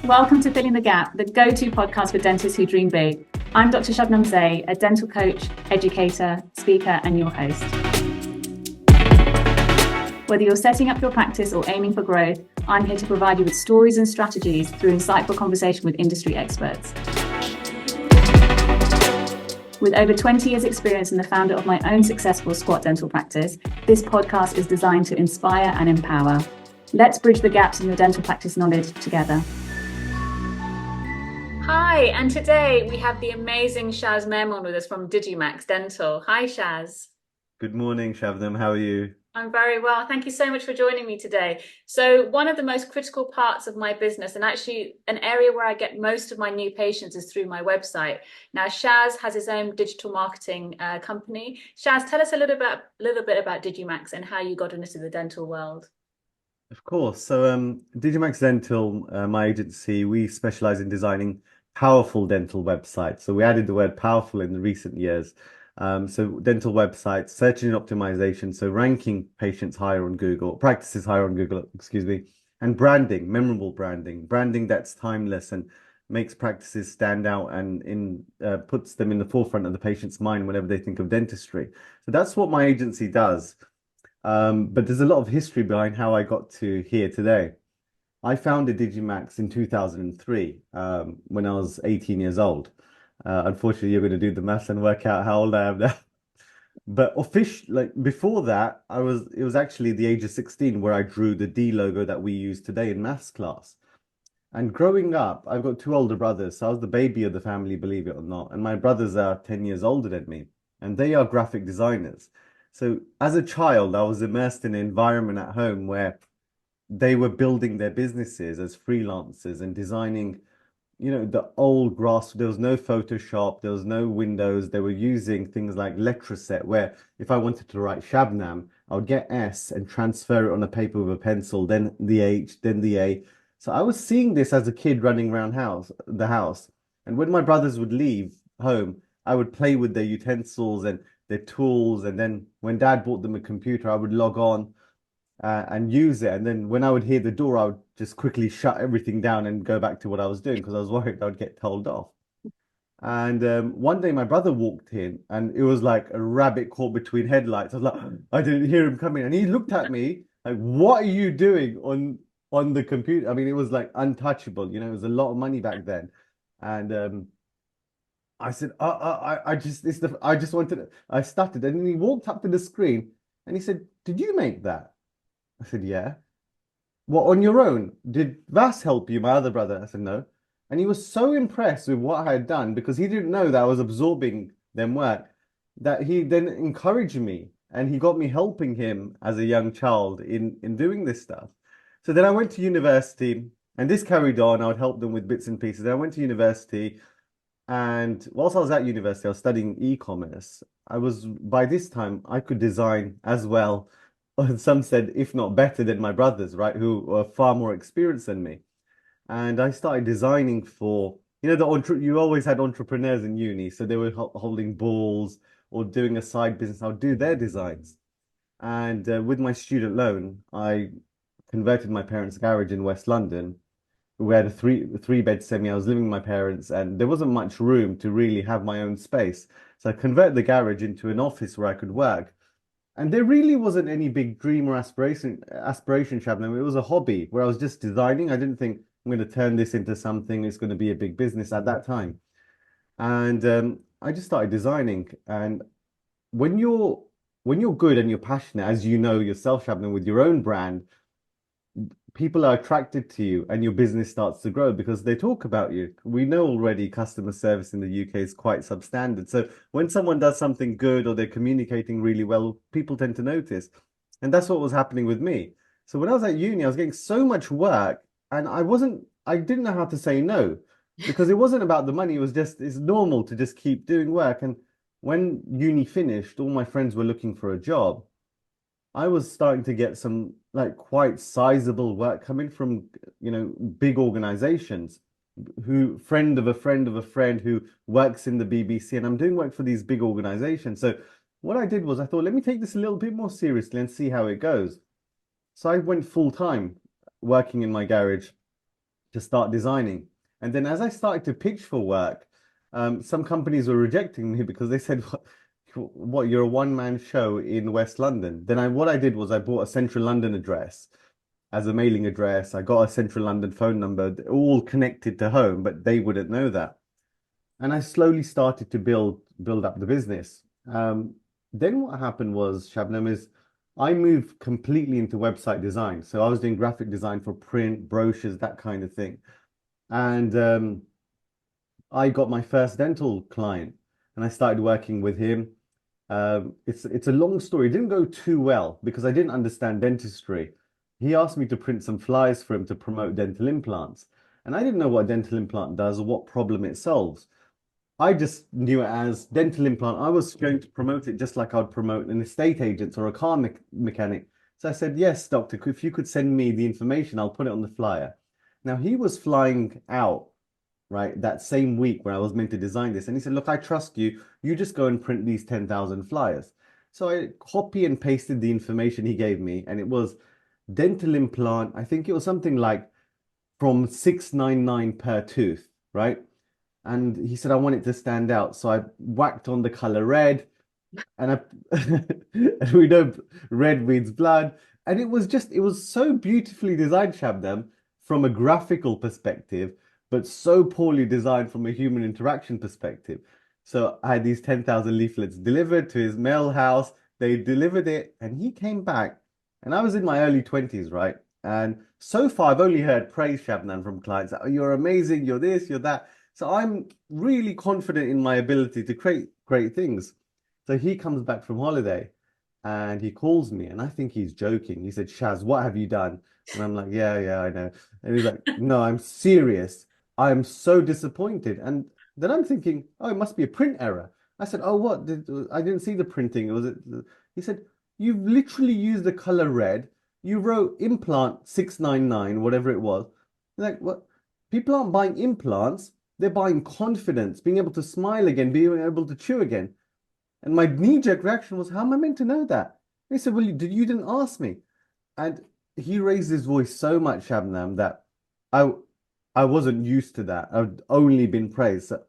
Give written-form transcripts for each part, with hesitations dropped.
Welcome to Filling the Gap, the go-to podcast for dentists who dream big. I'm Dr Shabnam Zai, a dental coach, educator, speaker, and your host. Whether you're setting up your practice or aiming for growth, I'm here to provide you with stories and strategies through insightful conversation with industry experts. With over 20 years experience and the founder of my own successful squat dental practice, this podcast is designed to inspire and empower. Let's bridge the gaps in your dental practice knowledge together. Hi, and today we have the amazing Shaz Memon with us from Digimax Dental. Hi, Shaz. Good morning, Shabnam. How are you? I'm very well. Thank you so much for joining me today. So one of the most critical parts of my business, and actually an area where I get most of my new patients, is through my website. Now, Shaz has his own digital marketing company. Shaz, tell us a little bit about Digimax and how you got into the dental world. Of course. So, Digimax Dental, my agency, we specialize in designing powerful dental websites. So we added the word powerful in the recent years. So dental websites, search engine optimization, so ranking patients higher on Google, practices higher on Google, excuse me, and branding, memorable branding that's timeless and makes practices stand out and puts them in the forefront of the patient's mind whenever they think of dentistry. So that's what my agency does. But there's a lot of history behind how I got to here today. I founded Digimax in 2003 when I was 18 years old. Unfortunately, you're going to do the maths and work out how old I am now. But officially, like before that, it was actually the age of 16 where I drew the D logo that we use today in maths class. And growing up, I've got two older brothers, so I was the baby of the family, believe it or not. And my brothers are 10 years older than me, and they are graphic designers. So as a child, I was immersed in an environment at home where they were building their businesses as freelancers and designing, the old grass. There was no Photoshop, there was no Windows. They were using things like Letraset, where if I wanted to write Shabnam, I would get S and transfer it on a paper with a pencil, then the H, then the A. So I was seeing this as a kid running around the house. And when my brothers would leave home, I would play with their utensils and their tools. And then when dad bought them a computer, I would log on and use it. And then when I would hear the door, I would just quickly shut everything down and go back to what I was doing because I was worried I would get told off. And one day my brother walked in and it was like a rabbit caught between headlights. I was like, I didn't hear him coming. And he looked at me like, what are you doing on the computer? I mean, it was like untouchable, it was a lot of money back then. And I said, I just wanted, I stuttered. And then he walked up to the screen and he said, did you make that? I said, yeah. What, on your own? Did Vas help you, my other brother? I said, no. And he was so impressed with what I had done because he didn't know that I was absorbing them work, that he then encouraged me and he got me helping him as a young child in doing this stuff. So then I went to university and this carried on. I would help them with bits and pieces. Then I went to university, and whilst I was at university, I was studying e-commerce. By this time, I could design as well. Some said, if not better than my brothers, right, who were far more experienced than me. And I started designing for, you always had entrepreneurs in uni, so they were holding balls or doing a side business. I would do their designs. And with my student loan, I converted my parents' garage in West London. We had a three-bed semi. I was living with my parents, and there wasn't much room to really have my own space. So I converted the garage into an office where I could work. And there really wasn't any big dream or aspiration, Shabnam. It was a hobby where I was just designing. I didn't think I'm going to turn this into something. It's going to be a big business at that time. And I just started designing. And when you're good and you're passionate, as you know yourself, Shabnam, with your own brand, people are attracted to you and your business starts to grow because they talk about you. We know already customer service in the UK is quite substandard. So when someone does something good or they're communicating really well, people tend to notice. And that's what was happening with me. So when I was at uni, I was getting so much work and I didn't know how to say no because it wasn't about the money. It's normal to just keep doing work. And when uni finished, all my friends were looking for a job. I was starting to get some like quite sizable work coming from, big organizations who friend of a friend of a friend who works in the BBC, and I'm doing work for these big organizations. So what I did was I thought, let me take this a little bit more seriously and see how it goes. So I went full time working in my garage to start designing. And then as I started to pitch for work, some companies were rejecting me because they said, what, you're a one-man show in West London. Then what I did was I bought a central London address as a mailing address. I got a central London phone number, all connected to home, but they wouldn't know that. And I slowly started to build up the business. Then what happened was, Shabnam, is I moved completely into website design. So I was doing graphic design for print, brochures, that kind of thing. And I got my first dental client and I started working with him. It's a long story. It didn't go too well because I didn't understand dentistry. He asked me to print some flyers for him to promote dental implants. And I didn't know what a dental implant does or what problem it solves. I just knew it as dental implant. I was going to promote it just like I'd promote an estate agent or a car mechanic. So I said, yes, doctor, if you could send me the information, I'll put it on the flyer. Now he was flying out, right, that same week where I was meant to design this. And he said, look, I trust you. You just go and print these 10,000 flyers. So I copy and pasted the information he gave me, and it was dental implant. I think it was something like from 699 per tooth, right? And he said, I want it to stand out. So I whacked on the color red, and and we know red means blood. And it was so beautifully designed, Shabnam, from a graphical perspective, but so poorly designed from a human interaction perspective. So I had these 10,000 leaflets delivered to his mail house. They delivered it, and he came back. And I was in my early 20s, right? And so far, I've only heard praise, Shabnam, from clients. Oh, you're amazing, you're this, you're that. So I'm really confident in my ability to create great things. So he comes back from holiday and he calls me, and I think he's joking. He said, Shaz, what have you done? And I'm like, yeah, I know. And he's like, no, I'm serious. I'm so disappointed. And then I'm thinking, oh, it must be a print error. I said, oh, what? I didn't see the printing. Was it? He said, you've literally used the color red. You wrote implant 699, whatever it was. Like, what? People aren't buying implants. They're buying confidence, being able to smile again, being able to chew again. And my knee-jerk reaction was, how am I meant to know that? And he said, well, you didn't ask me. And he raised his voice so much, Shabnam, that I I wasn't used to that. I'd only been praised. So,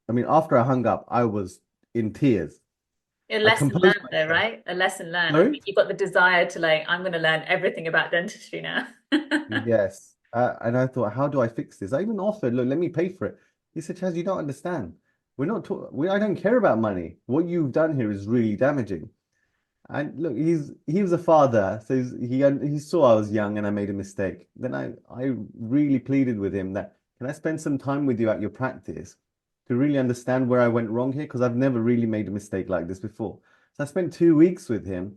I mean, after I hung up, I was in tears. A I lesson composed learned though, myself. right? A lesson learned. I Sorry? think you've got the desire to like, I'm going to learn everything about dentistry now. Yes. And I thought, how do I fix this? I even offered, look, let me pay for it. He said, Chaz, you don't understand. We're not I don't care about money. What you've done here is really damaging. And look, he was a father, so he saw I was young and I made a mistake. Then I really pleaded with him that, can I spend some time with you at your practice to really understand where I went wrong here? Because I've never really made a mistake like this before. So I spent 2 weeks with him,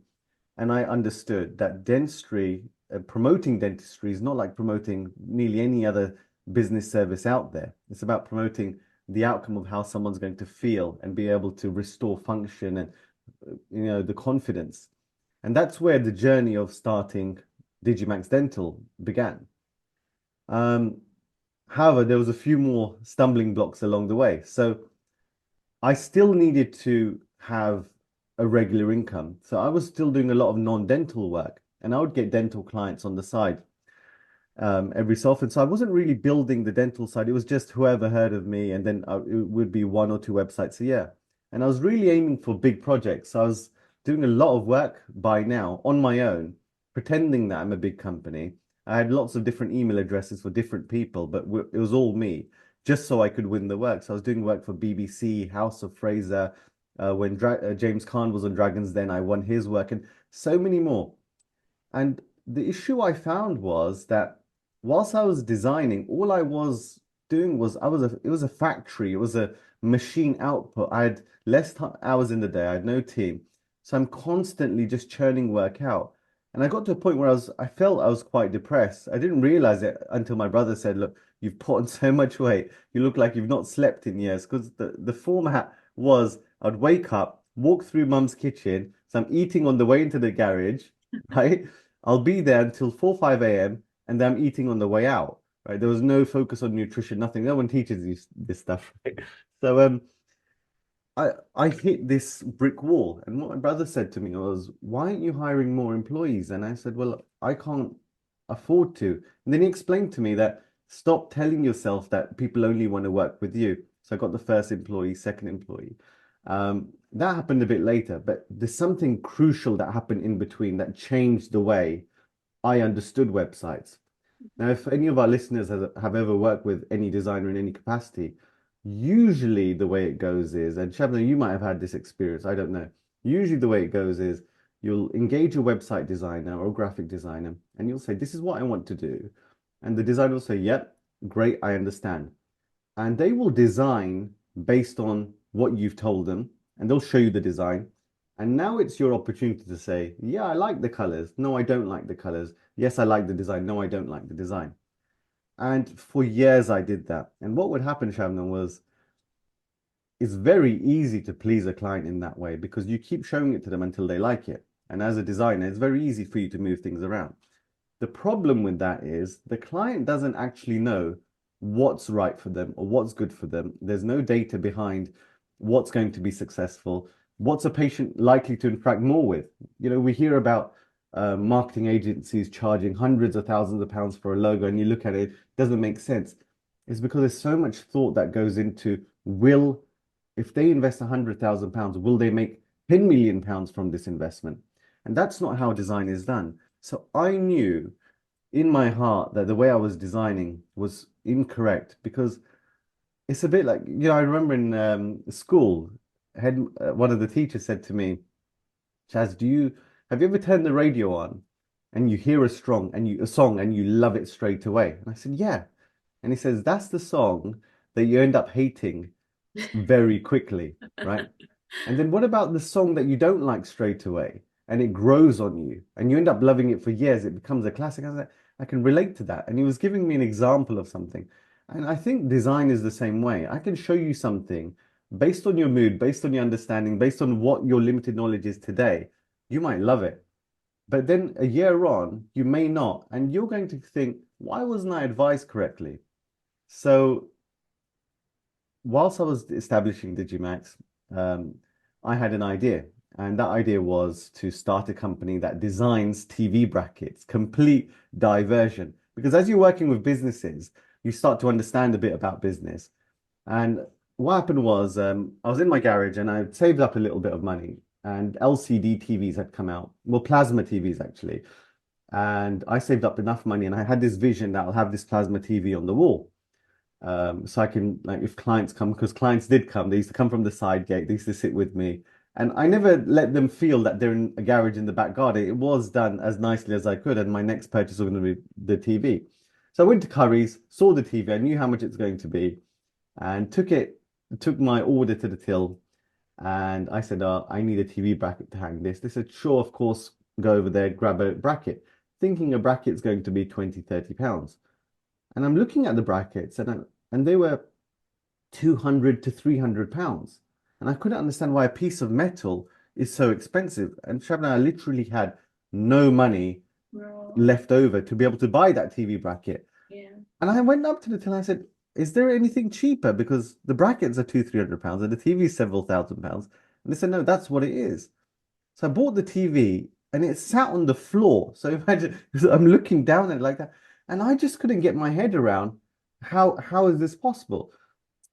and I understood that dentistry, promoting dentistry is not like promoting nearly any other business service out there. It's about promoting the outcome of how someone's going to feel and be able to restore function and the confidence. And that's where the journey of starting Digimax Dental began. Um, However, there was a few more stumbling blocks along the way. So I still needed to have a regular income. So I was still doing a lot of non-dental work, and I would get dental clients on the side every so often. So I wasn't really building the dental side. It was just whoever heard of me, and then it would be one or two websites a year. And I was really aiming for big projects. So I was doing a lot of work by now on my own, pretending that I'm a big company. I had lots of different email addresses for different people, but it was all me, just so I could win the work. So I was doing work for BBC, House of Fraser. When James Caan was on Dragons, then I won his work, and so many more. And the issue I found was that whilst I was designing, all I was doing was it was a factory, it was a machine output. I had less hours in the day, I had no team. So I'm constantly just churning work out. And I got to a point where I felt I was quite depressed. I didn't realize it until my brother said, look, you've put on so much weight. You look like you've not slept in years. Because the format was I'd wake up, walk through mum's kitchen. So I'm eating on the way into the garage, right? I'll be there until 4, 5 a.m. and then I'm eating on the way out, right? There was no focus on nutrition, nothing. No one teaches you this stuff, right? So I hit this brick wall, and what my brother said to me was, "Why aren't you hiring more employees?" And I said, "Well, I can't afford to." And then he explained to me that Stop telling yourself that people only want to work with you. So I got the first employee, second employee. That happened a bit later, but there's something crucial that happened in between that changed the way I understood websites. Now, if any of our listeners have ever worked with any designer in any capacity, usually the way it goes is, and Shabna, you might have had this experience, I don't know. Usually the way it goes is you'll engage a website designer or graphic designer, and you'll say, this is what I want to do. And the designer will say, yep, great, I understand. And they will design based on what you've told them, and they'll show you the design. And now it's your opportunity to say, yeah, I like the colors. No, I don't like the colors. Yes, I like the design. No, I don't like the design. And for years I did that. And what would happen, Shabnam, was it's very easy to please a client in that way because you keep showing it to them until they like it. And as a designer, it's very easy for you to move things around. The problem with that is the client doesn't actually know what's right for them or what's good for them. There's no data behind what's going to be successful. What's a patient likely to interact more with? You know, we hear about marketing agencies charging hundreds of thousands of pounds for a logo, and you look at it, it doesn't make sense. It's because there's so much thought that goes into if they invest £100,000, will they make £10 million from this investment? And that's not how design is done. So I knew in my heart that the way I was designing was incorrect because it's a bit like, I remember in school, one of the teachers said to me, Chaz, have you ever turned the radio on and you hear a song and you love it straight away? And I said, yeah. And he says, that's the song that you end up hating very quickly, right? And then what about the song that you don't like straight away and it grows on you and you end up loving it for years? It becomes a classic. I was like, I can relate to that. And he was giving me an example of something. And I think design is the same way. I can show you something based on your mood, based on your understanding, based on what your limited knowledge is today. You might love it. But then a year on, you may not. And you're going to think, why wasn't I advised correctly? So whilst I was establishing Digimax, um, I had an idea. And that idea was to start a company that designs TV brackets, complete diversion. Because as you're working with businesses, you start to understand a bit about business. And what happened was I was in my garage and I saved up a little bit of money and LCD TVs had come out. Well, plasma TVs actually. And I saved up enough money and I had this vision that I'll have this plasma TV on the wall. So I can, like, if clients come, because clients did come, they used to come from the side gate, they used to sit with me. And I never let them feel that they're in a garage in the back garden. It was done as nicely as I could. And my next purchase was going to be the TV. So I went to Curry's, saw the TV, I knew how much it's going to be, and took my order to the till. And I said, I need a TV bracket to hang this. They said, sure, of course, go over there, grab a bracket, thinking a bracket's going to be 20, £30. And I'm looking at the brackets and they were 200 to £300. And I couldn't understand why a piece of metal is so expensive. And Shabna, I literally had no money left over to be able to buy that TV bracket. Yeah. And I went up to the till and I said, is there anything cheaper? Because the brackets are £200, 300 and the TV is several £1,000s. And they said, no, that's what it is. So I bought the TV and it sat on the floor. So imagine, I'm looking down at it like that. And I just couldn't get my head around how is this possible?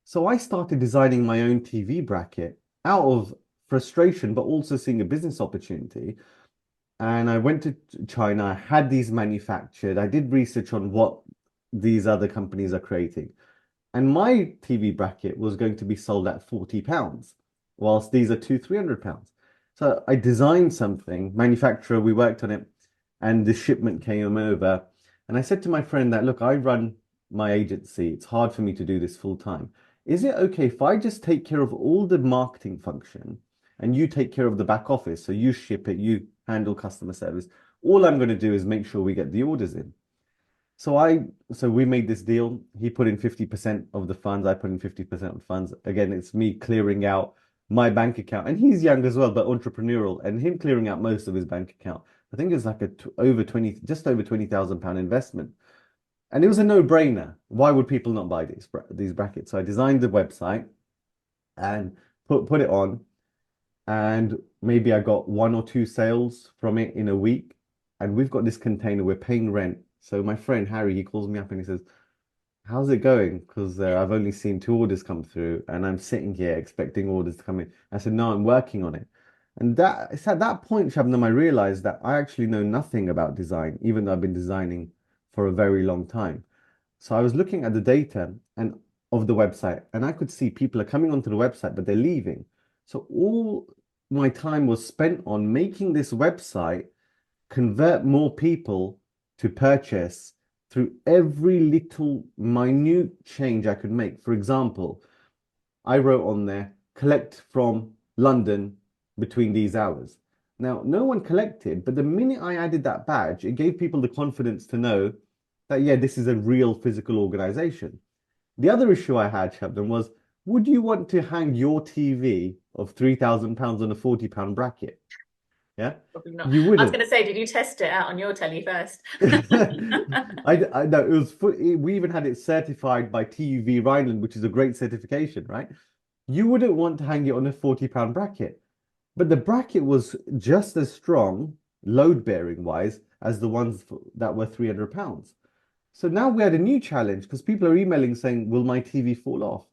So I started designing my own TV bracket out of frustration, but also seeing a business opportunity. And I went to China, I had these manufactured, I did research on what these other companies are creating. And my TV bracket was going to be sold at £40, whilst these are £300. So I designed something, manufacturer, we worked on it, and the shipment came over. And I said to my friend that, look, I run my agency. It's hard for me to do this full time. Is it okay if I just take care of all the marketing function and you take care of the back office? So you ship it, you handle customer service. All I'm going to do is make sure we get the orders in. So we made this deal. He put in 50% of the funds. I put in 50% of the funds. Again, it's me clearing out my bank account. And he's young as well, but entrepreneurial. And him clearing out most of his bank account. I think it's like just over £20,000 investment. And it was a no-brainer. Why would people not buy these brackets? So I designed the website and put it on. And maybe I got one or two sales from it in a week. And we've got this container, we're paying rent. So my friend Harry, he calls me up and he says, how's it going? Because I've only seen 2 orders come through and I'm sitting here expecting orders to come in. I said, no, I'm working on it. And it's at that point, Shabnam, I realized that I actually know nothing about design, even though I've been designing for a very long time. So I was looking at the data and of the website, and I could see people are coming onto the website, but they're leaving. So all my time was spent on making this website convert more people to purchase through every little minute change I could make. For example, I wrote on there, collect from London between these hours. Now, no one collected, but the minute I added that badge, it gave people the confidence to know that, yeah, this is a real physical organization. The other issue I had, Shabnam, was would you want to hang your TV of £3,000 on a £40 bracket? Yeah, Probably not. you I was wouldn't. going to say, did you test it out on your telly first? I know it was we even had it certified by TUV Rhineland, which is a great certification, right? You wouldn't want to hang it on a £40 bracket, but the bracket was just as strong, load bearing wise, as the ones that were £300. So now we had a new challenge because people are emailing saying, will my TV fall off?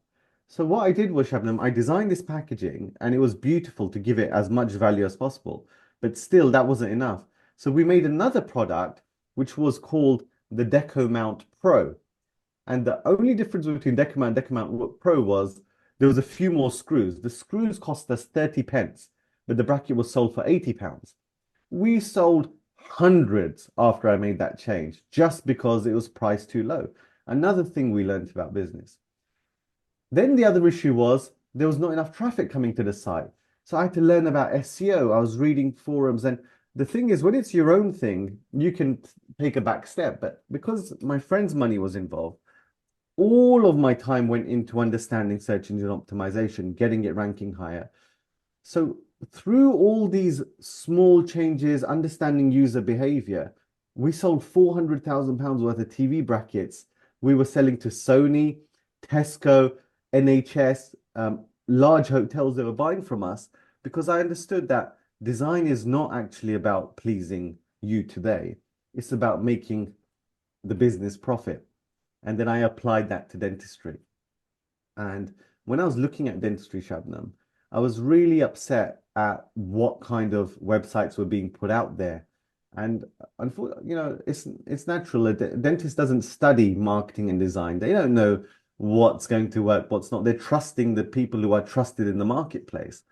So what I did was, Shabnam, I designed this packaging and it was beautiful to give it as much value as possible. But still, that wasn't enough. So we made another product which was called the Deco Mount Pro. And the only difference between Deco and Deco Mount Pro was there was a few more screws. The screws cost us 30 pence, but the bracket was sold for £80. We sold hundreds after I made that change just because it was priced too low. Another thing we learned about business. Then the other issue was there was not enough traffic coming to the site. So I had to learn about SEO. I was reading forums. And the thing is, when it's your own thing, you can take a back step. But because my friend's money was involved, all of my time went into understanding search engine optimization, getting it ranking higher. So through all these small changes, understanding user behavior, we sold £400,000 worth of TV brackets. We were selling to Sony, Tesco, NHS, large hotels that were buying from us because I understood that design is not actually about pleasing you today. It's about making the business profit. And then I applied that to dentistry. And when I was looking at dentistry, Shabnam, I was really upset at what kind of websites were being put out there. And unfortunately, it's natural. A dentist doesn't study marketing and design. They don't know what's going to work, what's not. They're trusting the people who are trusted in the marketplace.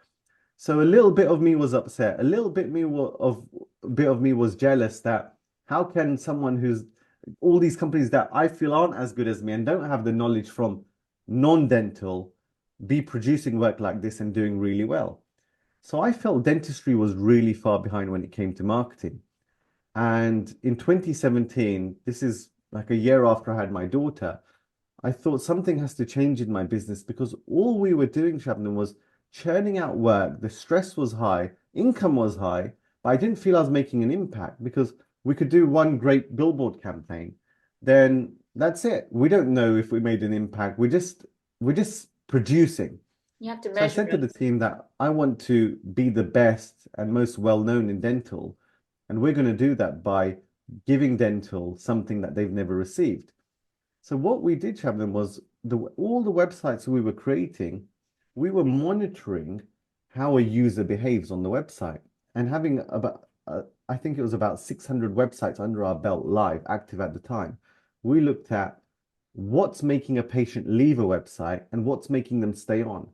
So a little bit of me was upset. A bit of me was jealous that how can someone who's all these companies that I feel aren't as good as me and don't have the knowledge from non-dental be producing work like this and doing really well. So I felt dentistry was really far behind when it came to marketing. And in 2017, this is like a year after I had my daughter, I thought something has to change in my business because all we were doing, Shabnam, was churning out work. The stress was high, income was high, but I didn't feel I was making an impact because we could do one great billboard campaign. Then that's it. We don't know if we made an impact. We're just producing. You have to So I measure said to it. the team that I want to be the best and most well-known in dental, and we're going to do that by giving dental something that they've never received. So what we did, Shabnam, was all the websites we were creating, we were monitoring how a user behaves on the website and having about, I think it was about 600 websites under our belt live, active at the time. We looked at what's making a patient leave a website and what's making them stay on.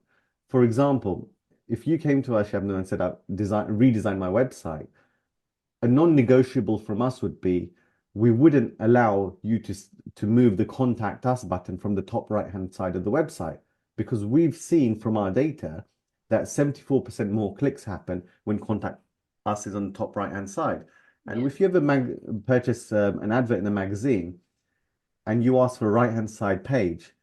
For example, if you came to us, Shabnam, and said, redesign my website, a non-negotiable from us would be we wouldn't allow you to move the contact us button from the top right hand side of the website because we've seen from our data that 74% more clicks happen when contact us is on the top right hand side. And Yeah. if you ever purchase an advert in a magazine and you ask for a right hand side page,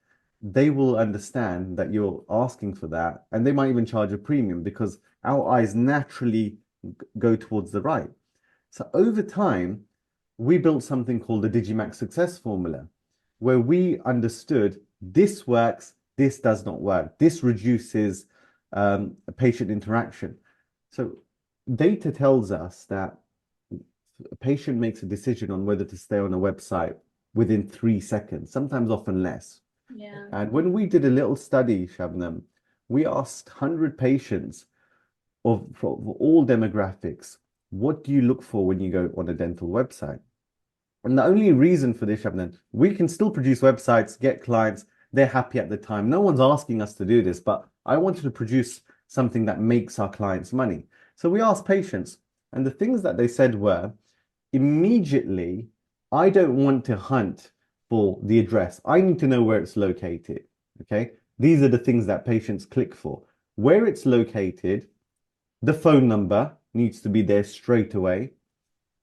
they will understand that you're asking for that and they might even charge a premium because our eyes naturally go towards the right. So over time, we built something called the Digimax success formula, where we understood this works, this does not work. This reduces patient interaction. So data tells us that a patient makes a decision on whether to stay on a website within 3 seconds, sometimes often less. Yeah. And when we did a little study, Shabnam, we asked 100 patients for all demographics, what do you look for when you go on a dental website? And the only reason for this, Shabnam, we can still produce websites, get clients, they're happy at the time. No one's asking us to do this, but I wanted to produce something that makes our clients money. So we asked patients, and the things that they said were, immediately, I don't want to hunt for the address. I need to know where it's located. Okay. These are the things that patients click for. Where it's located, the phone number needs to be there straight away.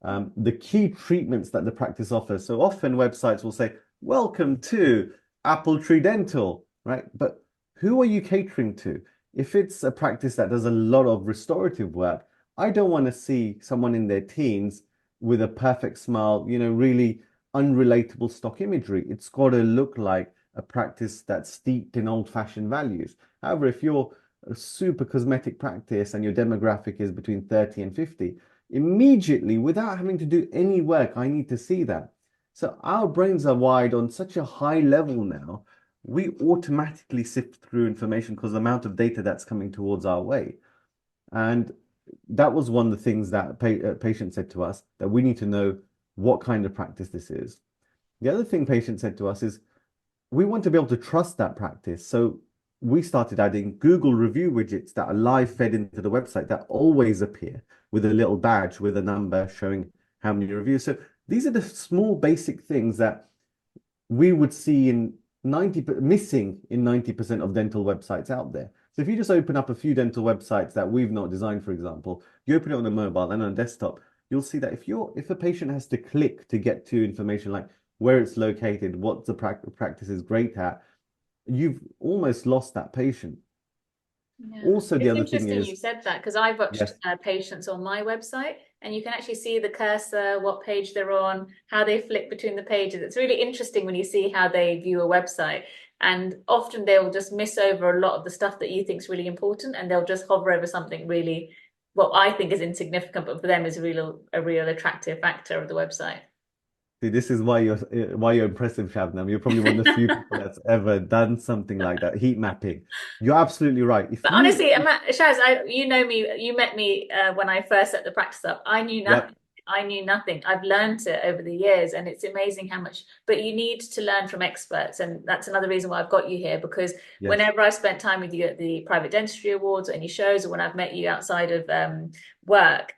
The key treatments that the practice offers. So often websites will say, welcome to Apple Tree Dental, right? But who are you catering to? If it's a practice that does a lot of restorative work, I don't want to see someone in their teens with a perfect smile, really unrelatable stock imagery. It's got to look like a practice that's steeped in old-fashioned values. However, if you're a super cosmetic practice and your demographic is between 30 and 50, immediately, without having to do any work, I need to see that. So our brains are wired on such a high level now, we automatically sift through information because the amount of data that's coming towards our way. And that was one of the things that patients said to us, that we need to know what kind of practice this is. The other thing patients said to us is, we want to be able to trust that practice. So we started adding Google review widgets that are live fed into the website that always appear with a little badge with a number showing how many reviews. So these are the small basic things that we would see missing in 90% of dental websites out there. So if you just open up a few dental websites that we've not designed, for example, you open it on a mobile and on a desktop, you'll see that if a patient has to click to get to information like where it's located, what the practice is great at, you've almost lost that patient. Yeah. Also, the It's other thing interesting you is, said that because I've watched yes, patients on my website and you can actually see the cursor, what page they're on, how they flick between the pages. It's really interesting when you see how they view a website. And often they'll just miss over a lot of the stuff that you think is really important and they'll just hover over something really, what I think is insignificant, but for them is a real attractive factor of the website. see, this is why you're impressive, Shabnam. You're probably one of the few people that's ever done something like that, heat mapping. You're absolutely right. But honestly, Shaz, you know me, you met me when I first set the practice up. I knew nothing. Yep, I knew nothing. I've learned it over the years, and it's amazing how much. But you need to learn from experts, and that's another reason why I've got you here. Because yes, whenever I've spent time with you at the private dentistry awards or any shows, or when I've met you outside of work,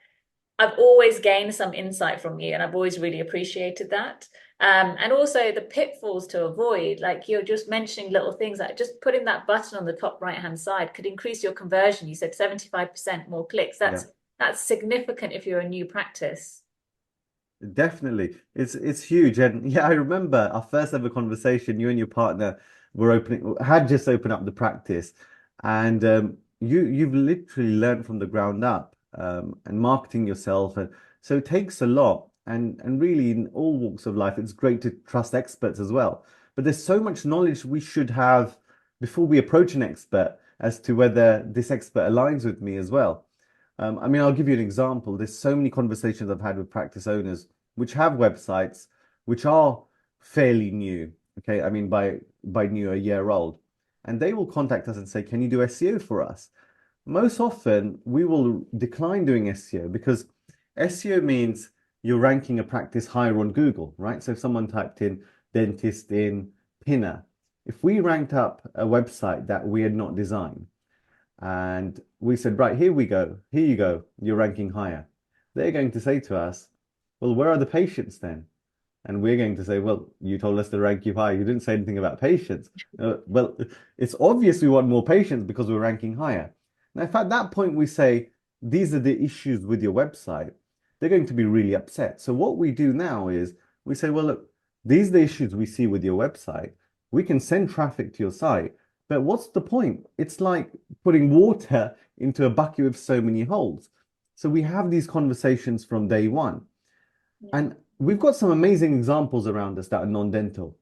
I've always gained some insight from you, and I've always really appreciated that. And also the pitfalls to avoid, like you're just mentioning little things like just putting that button on the top right hand side could increase your conversion. You said 75% more clicks. yeah. That's significant if you're a new practice. Definitely. It's huge. And yeah, I remember our first ever conversation, you and your partner had just opened up the practice. And you've literally learned from the ground up and marketing yourself. And so it takes a lot. And really in all walks of life, it's great to trust experts as well. But there's so much knowledge we should have before we approach an expert as to whether this expert aligns with me as well. I mean, I'll give you an example. There's so many conversations I've had with practice owners which have websites which are fairly new. Okay, I mean by new, a year old, and they will contact us and say, "Can you do SEO for us?" Most often, we will decline doing SEO because SEO means you're ranking a practice higher on Google, right? So if someone typed in dentist in Pinner, if we ranked up a website that we had not designed and we said, right, here we go. Here you go. You're ranking higher. They're going to say to us, well, where are the patients then? And we're going to say, well, you told us to rank you higher. You didn't say anything about patients. Well, it's obvious we want more patients because we're ranking higher. Now, if at that point we say, these are the issues with your website, they're going to be really upset. So what we do now is we say, well, look, these are the issues we see with your website. We can send traffic to your site, but what's the point? It's like putting water into a bucket with so many holes. So we have these conversations from day one. Yeah. And we've got some amazing examples around us that are non-dental.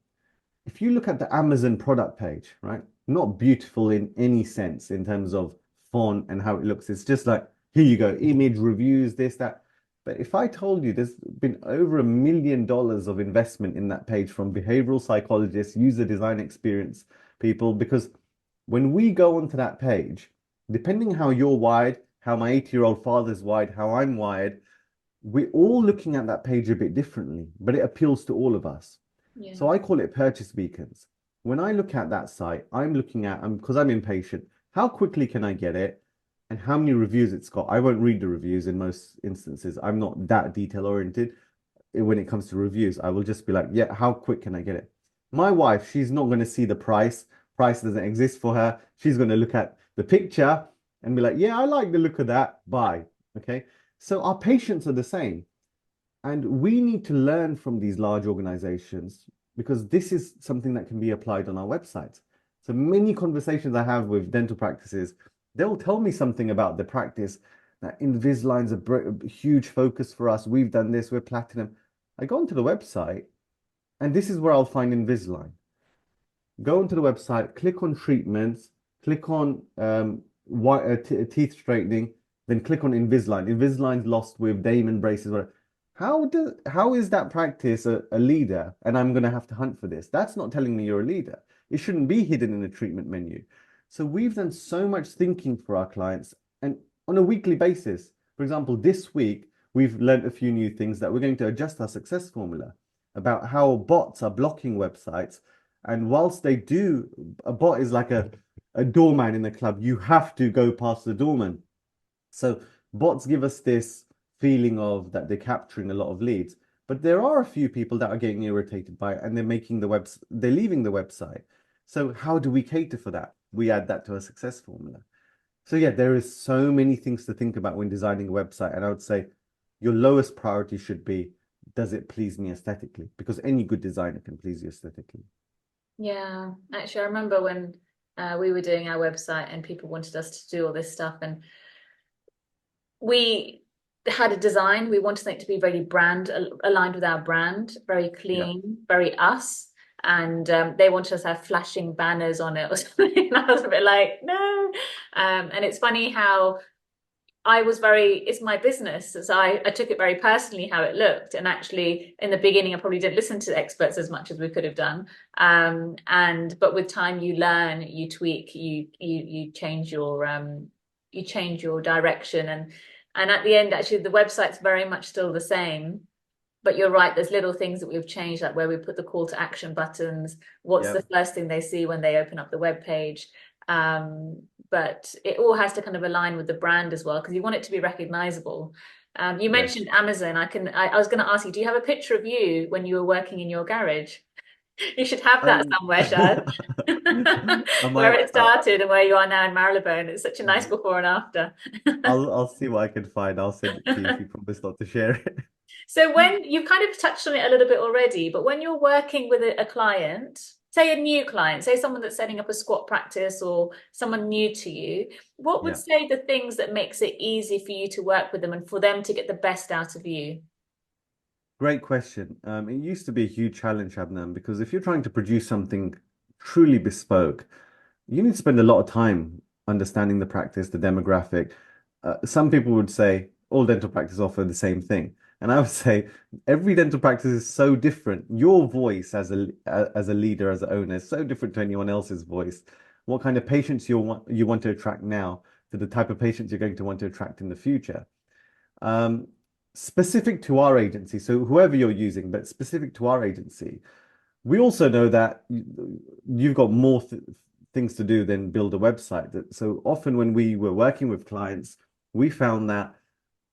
If you look at the Amazon product page, right? Not beautiful in any sense in terms of font and how it looks. It's just like, here you go, image reviews, this, that. But if I told you there's been over $1 million of investment in that page from behavioral psychologists, user design experience people, because when we go onto that page, depending how you're wired, how my 80-year-old father's wired, how I'm wired, we're all looking at that page a bit differently, but it appeals to all of us. Yeah. So I call it purchase beacons. When I look at that site, I'm looking at, because I'm impatient, how quickly can I get it and how many reviews it's got. I won't read the reviews in most instances. I'm not that detail oriented when it comes to reviews. I will just be like, yeah, how quick can I get it? My wife, she's not going to see the price. Price doesn't exist for her. She's going to look at the picture and be like, yeah, I like the look of that. Buy. Okay. So our patients are the same. And we need to learn from these large organizations because this is something that can be applied on our website. So many conversations I have with dental practices, they'll tell me something about the practice that Invisalign's a huge focus for us. We've done this, we're platinum. I go onto the website and this is where I'll find Invisalign. Go onto the website, click on treatments, click on teeth straightening, then click on Invisalign. Invisalign's lost with Damon braces. How is that practice a leader? And I'm going to have to hunt for this. That's not telling me you're a leader. It shouldn't be hidden in the treatment menu. So we've done so much thinking for our clients and on a weekly basis. For example, this week, we've learned a few new things that we're going to adjust our success formula about how bots are blocking websites. And whilst they do, a bot is like a doorman in the club. You have to go past the doorman. So bots give us this feeling of that they're capturing a lot of leads. But there are a few people that are getting irritated by it and they're leaving the website. So how do we cater for that? We add that to a success formula. So yeah, there is so many things to think about when designing a website. And I would say your lowest priority should be, does it please me aesthetically? Because any good designer can please you aesthetically. Yeah, actually, I remember when we were doing our website and people wanted us to do all this stuff, and we had a design. We wanted it to be very brand aligned with our brand, very Yeah. clean, very us. And they wanted us to have flashing banners on it or something. And I was a bit like, no. And it's funny how it's my business. So I took it very personally how it looked. And actually, in the beginning, I probably didn't listen to experts as much as we could have done. But with time, you learn, you tweak, you change your direction. And at the end, actually, the website's very much still the same. But you're right, there's little things that we've changed, like where we put the call to action buttons. What's Yeah. the first thing they see when they open up the web page? But it all has to kind of align with the brand as well, because you want it to be recognizable. You Yes. mentioned Amazon. I was going to ask you, do you have a picture of you when you were working in your garage? You should have that Um, somewhere, Shaz. I Where might, it started and where you are now in Marylebone. It's such a nice before and after. I'll see what I can find. I'll send it to you if you promise not to share it. So when you've kind of touched on it a little bit already, but when you're working with a client, say a new client, say someone that's setting up a squat practice or someone new to you, what would Yeah. say the things that makes it easy for you to work with them and for them to get the best out of you? Great question. It used to be a huge challenge, Shabnam, because if you're trying to produce something truly bespoke, you need to spend a lot of time understanding the practice, the demographic. Some people would say all dental practices offer the same thing. And I would say every dental practice is so different. Your voice as a leader, as an owner, is so different to anyone else's voice. What kind of patients you want to attract now to the type of patients you're going to want to attract in the future. Um, Specific to our agency, so whoever you're using, but specific to our agency, we also know that you've got more things to do than build a website. So often when we were working with clients, we found that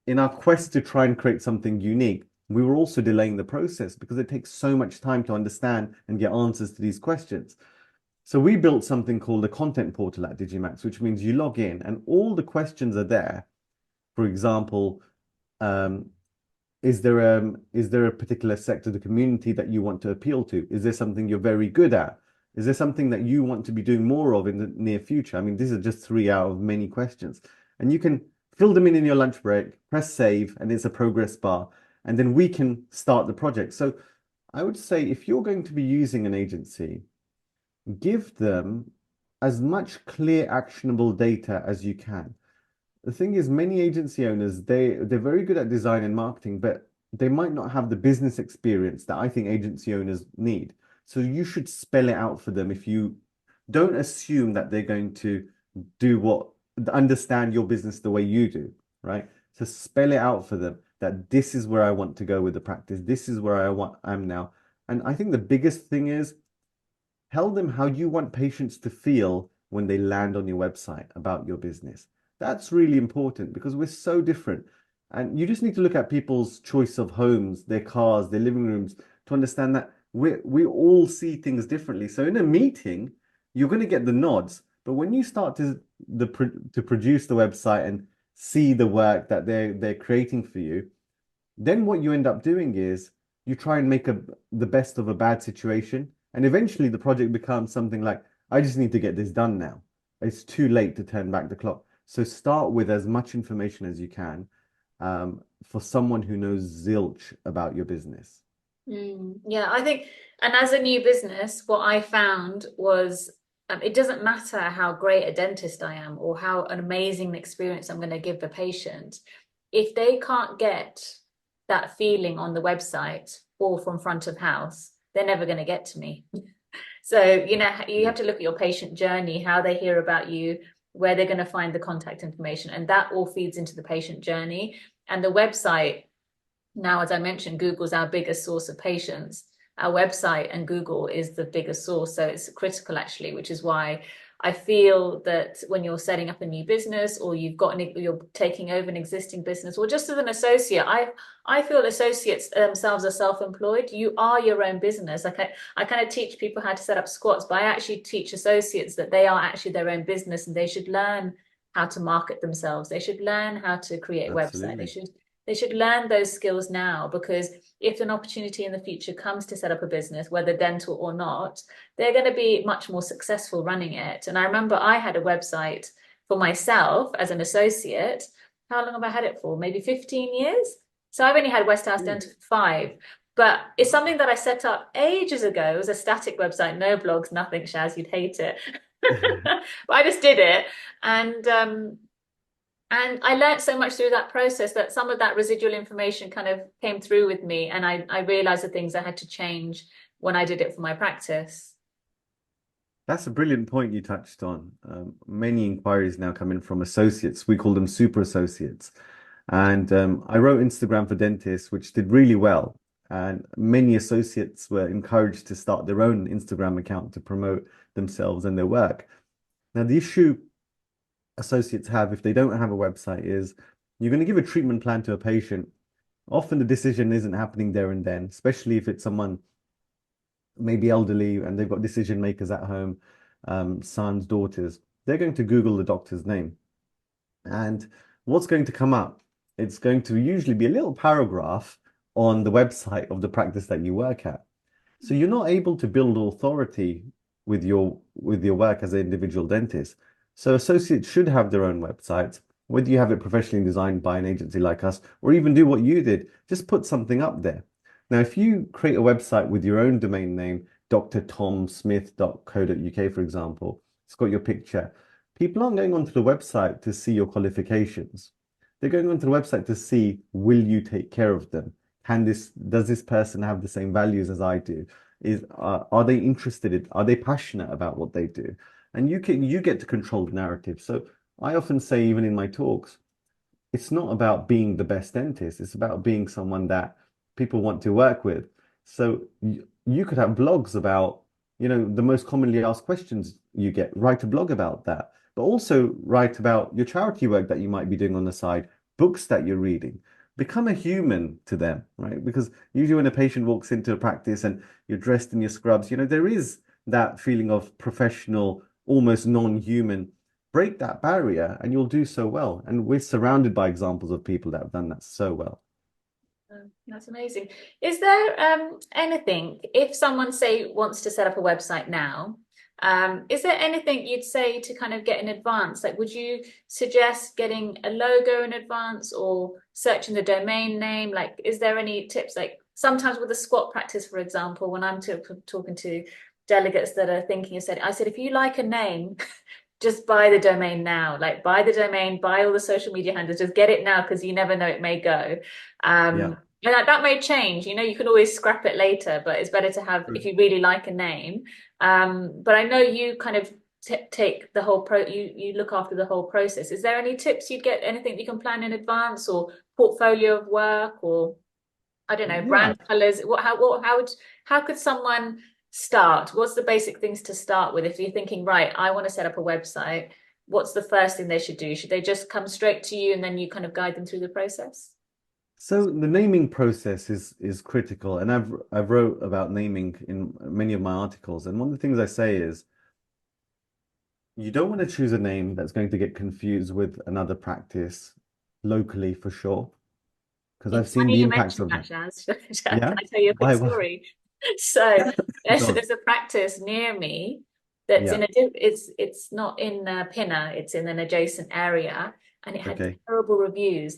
in our quest to try and create something unique, we were also delaying the process because it takes so much time to understand and get answers to these questions. So we built something called a content portal at Digimax, which means you log in and all the questions are there. For example, um, is there a particular sector of the community that you want to appeal to? Is there something you're very good at? Is there something that you want to be doing more of in the near future? I mean, these are just three out of many questions. And you can fill them in your lunch break, press save, and it's a progress bar. And then we can start the project. So I would say if you're going to be using an agency, give them as much clear, actionable data as you can. The thing is, many agency owners, they're very good at design and marketing, but they might not have the business experience that I think agency owners need. So you should spell it out for them. If you don't assume that they're going to do what understand your business the way you do, right? So spell it out for them that this is where I want to go with the practice. This is where I'm now. And I think the biggest thing is tell them how you want patients to feel when they land on your website about your business. That's really important because we're so different. And you just need to look at people's choice of homes, their cars, their living rooms to understand that we all see things differently. So in a meeting, you're going to get the nods, but when you start to produce the website and see the work that they're creating for you, then what you end up doing is you try and make the best of a bad situation. And eventually the project becomes something like, I just need to get this done now. It's too late to turn back the clock. So start with as much information as you can for someone who knows zilch about your business. Yeah, I think, and as a new business, what I found was it doesn't matter how great a dentist I am or how an amazing experience I'm going to give the patient. If they can't get that feeling on the website or from front of house, they're never going to get to me. So, you know, you have to look at your patient journey, how they hear about you, where they're going to find the contact information, and that all feeds into the patient journey. And the website, now, as I mentioned, Google's our biggest source of patients. Our website and Google is the biggest source. So it's critical, actually, which is why I feel that when you're setting up a new business or you're taking over an existing business, or just as an associate, I feel associates themselves are self-employed. You are your own business. I kind of teach people how to set up squats, but I actually teach associates that they are actually their own business and they should learn how to market themselves. They should learn how to create a website. Absolutely. They should learn those skills now, because if an opportunity in the future comes to set up a business, whether dental or not, they're going to be much more successful running it. And I remember I had a website for myself as an associate. How long have I had it for? Maybe 15 years. So I've only had West House Yeah. Dental for 5. But it's something that I set up ages ago. It was a static website, no blogs, nothing, Shaz, you'd hate it. But I just did it. And I learned so much through that process that some of that residual information kind of came through with me. And I realized the things I had to change when I did it for my practice. That's a brilliant point you touched on. Many inquiries now come in from associates. We call them super associates. And I wrote Instagram for dentists, which did really well. And many associates were encouraged to start their own Instagram account to promote themselves and their work. Now, the issue associates have if they don't have a website is you're going to give a treatment plan to a patient. Often the decision isn't happening there and then, especially if it's someone maybe elderly and they've got decision makers at home, sons, daughters. They're going to Google the doctor's name. And what's going to come up? It's going to usually be a little paragraph on the website of the practice that you work at. So you're not able to build authority with your work as an individual dentist. So associates should have their own websites, whether you have it professionally designed by an agency like us, or even do what you did, just put something up there. Now, if you create a website with your own domain name, drtomsmith.co.uk, for example, it's got your picture. People aren't going onto the website to see your qualifications. They're going onto the website to see, will you take care of them? Does this person have the same values as I do? Are they interested are they passionate about what they do? And you get to control the narrative. So I often say, even in my talks, it's not about being the best dentist. It's about being someone that people want to work with. So you could have blogs about, the most commonly asked questions you get. Write a blog about that, but also write about your charity work that you might be doing on the side, books that you're reading. Become a human to them, right? Because usually when a patient walks into a practice and you're dressed in your scrubs, there is that feeling of professional, almost non-human. Break that barrier and you'll do so well. And we're surrounded by examples of people that have done that so well. That's amazing. Is there anything, if someone, say, wants to set up a website now, is there anything you'd say to kind of get in advance? Like, would you suggest getting a logo in advance or searching the domain name? Like, is there any tips? Like, sometimes with a squat practice, for example, when I'm talking to delegates that are thinking of setting, I said, if you like a name, just buy the domain now. Like buy the domain, buy all the social media handles, just get it now because you never know, it may go. Yeah. And that may change, you know, you can always scrap it later, but it's better to have if you really like a name. But I know you kind of take the whole you look after the whole process. Is there any tips you'd get, anything you can plan in advance, or portfolio of work, or I don't know, Yeah. brand colors? How could someone start? What's the basic things to start with if you're thinking, right, I want to set up a website? What's the first thing they should do? Should they just come straight to you and then you kind of guide them through the process? So the naming process is critical, and I've wrote about naming in many of my articles. And one of the things I say is you don't want to choose a name that's going to get confused with another practice locally for sure, because I've It's seen funny the you impact mentioned of that, that. Shaz. Can Yeah? I tell you a quick Why? story? So Go on. there's a practice near me that's Yeah. in it's not in Pinner, it's in an adjacent area, and it had Okay. terrible reviews,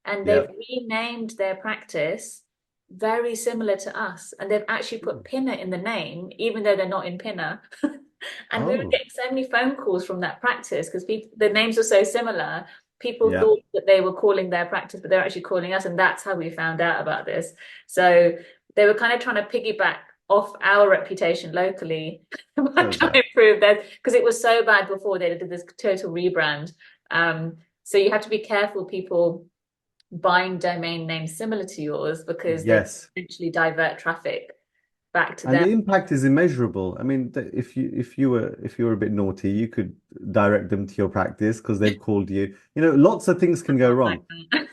and Yeah. they've renamed their practice very similar to us, and they've actually put Pinner in the name, even though they're not in Pinner. And we were Oh, getting so many phone calls from that practice because people the names were so similar. People yeah. thought that they were calling their practice, but they're actually calling us, and that's how we found out about this. So they were kind of trying to piggyback off our reputation locally by So trying bad. to improve that because it was so bad before they did this total rebrand. So you have to be careful, people buying domain names similar to yours because they Yes. essentially divert traffic back to And them. the impact is immeasurable. I mean, if you were a bit naughty, you could direct them to your practice because they've called you. You know, lots of things can go Like wrong.